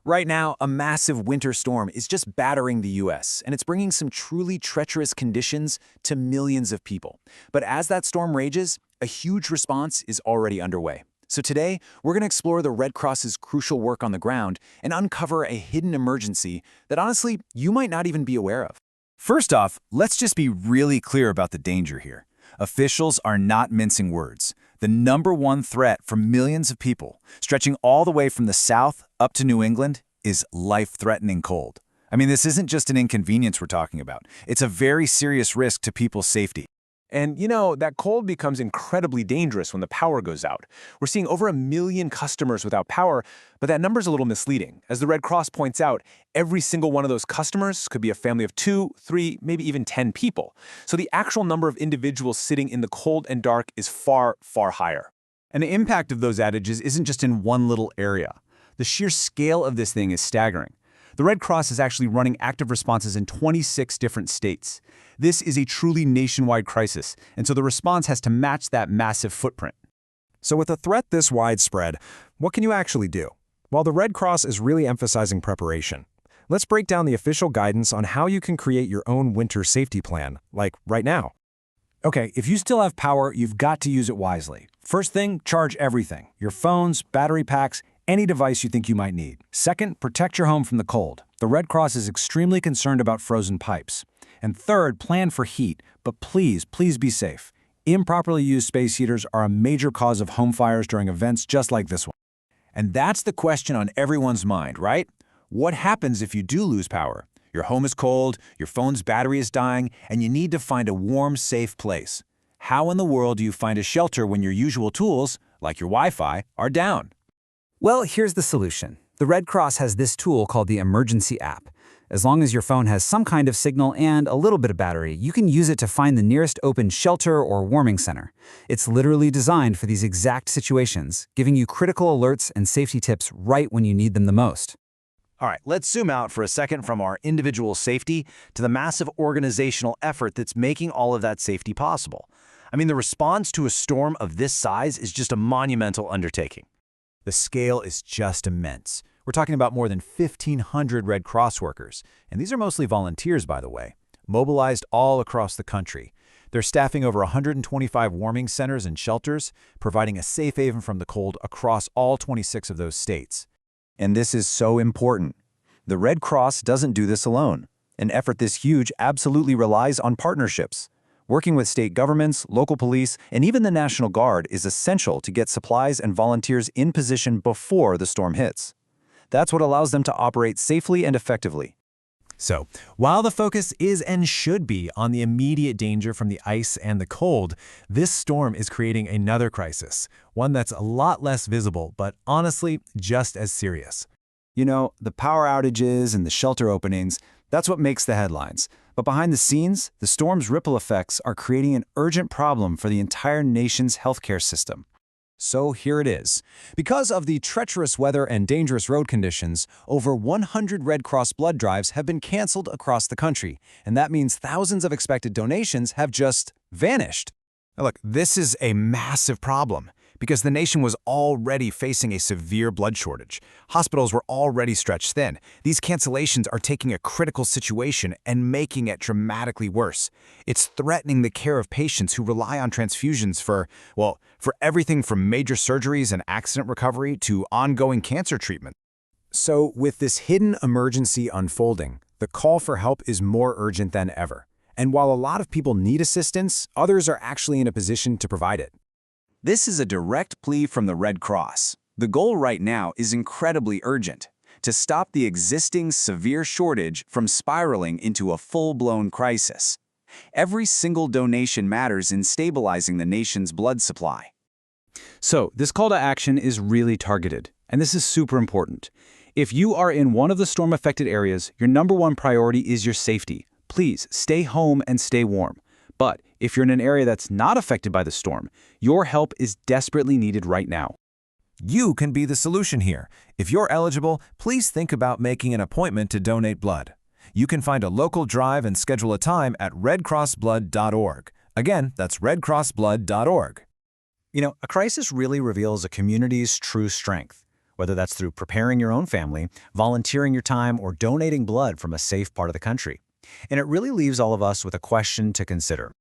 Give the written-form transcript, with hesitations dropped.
Right now, a massive winter storm is just battering the US, and it's bringing some truly treacherous conditions to millions of people. But as that storm rages, a huge response is already underway. So today, we're going to explore the Red Cross's crucial work on the ground and uncover a hidden emergency that honestly, you might not even be aware of. First off, let's just be really clear about the danger here. Officials are not mincing words. The #1 threat for millions of people, stretching all the way from the South up to New England, is life-threatening cold. I mean, this isn't just an inconvenience we're talking about. It's a very serious risk to people's safety. And that cold becomes incredibly dangerous when the power goes out. We're seeing over 1 million customers without power, but that number's a little misleading. As the Red Cross points out, every single one of those customers could be a family of 2, 3, maybe even 10 people. So the actual number of individuals sitting in the cold and dark is far, far higher. And the impact of those outages isn't just in one little area. The sheer scale of this thing is staggering. The Red Cross is actually running active responses in 26 different states. This is a truly nationwide crisis, and so the response has to match that massive footprint. So with a threat this widespread, what can you actually do? Well, the Red Cross is really emphasizing preparation. Let's break down the official guidance on how you can create your own winter safety plan, like right now. Okay, if you still have power, you've got to use it wisely. First thing, charge everything. Your phones, battery packs, any device you think you might need. Second, protect your home from the cold. The Red Cross is extremely concerned about frozen pipes. And third, plan for heat, but please be safe. Improperly used space heaters are a major cause of home fires during events just like this one. And that's the question on everyone's mind, right? What happens if you do lose power? Your home is cold, your phone's battery is dying, and you need to find a warm, safe place. How in the world do you find a shelter when your usual tools, like your Wi-Fi, are down? Well, here's the solution. The Red Cross has this tool called the Emergency app. As long as your phone has some kind of signal and a little bit of battery, you can use it to find the nearest open shelter or warming center. It's literally designed for these exact situations, giving you critical alerts and safety tips right when you need them the most. All right, let's zoom out for a second from our individual safety to the massive organizational effort that's making all of that safety possible. I mean, the response to a storm of this size is just a monumental undertaking. The scale is just immense. We're talking about more than 1,500 Red Cross workers, and these are mostly volunteers, by the way, mobilized all across the country. They're staffing over 125 warming centers and shelters, providing a safe haven from the cold across all 26 of those states. And this is so important. The Red Cross doesn't do this alone. An effort this huge absolutely relies on partnerships. Working with state governments, local police, and even the National Guard is essential to get supplies and volunteers in position before the storm hits. That's what allows them to operate safely and effectively. So, while the focus is and should be on the immediate danger from the ice and the cold, this storm is creating another crisis, one that's a lot less visible, but honestly, just as serious. You know, the power outages and the shelter openings, that's what makes the headlines. But behind the scenes, the storm's ripple effects are creating an urgent problem for the entire nation's healthcare system. So here it is. Because of the treacherous weather and dangerous road conditions, over 100 Red Cross blood drives have been canceled across the country, and that means thousands of expected donations have just vanished. Now look, this is a massive problem because the nation was already facing a severe blood shortage. Hospitals were already stretched thin. These cancellations are taking a critical situation and making it dramatically worse. It's threatening the care of patients who rely on transfusions for everything from major surgeries and accident recovery to ongoing cancer treatment. So with this hidden emergency unfolding, the call for help is more urgent than ever. And while a lot of people need assistance, others are actually in a position to provide it. This is a direct plea from the Red Cross. The goal right now is incredibly urgent: to stop the existing severe shortage from spiraling into a full-blown crisis. Every single donation matters in stabilizing the nation's blood supply. So, this call to action is really targeted, and this is super important. If you are in one of the storm-affected areas, your #1 priority is your safety. Please stay home and stay warm. But if you're in an area that's not affected by the storm, your help is desperately needed right now. You can be the solution here. If you're eligible, please think about making an appointment to donate blood. You can find a local drive and schedule a time at redcrossblood.org. Again, that's redcrossblood.org. You know, a crisis really reveals a community's true strength. whether that's through preparing your own family, volunteering your time, or donating blood from a safe part of the country. And it really leaves all of us with a question to consider.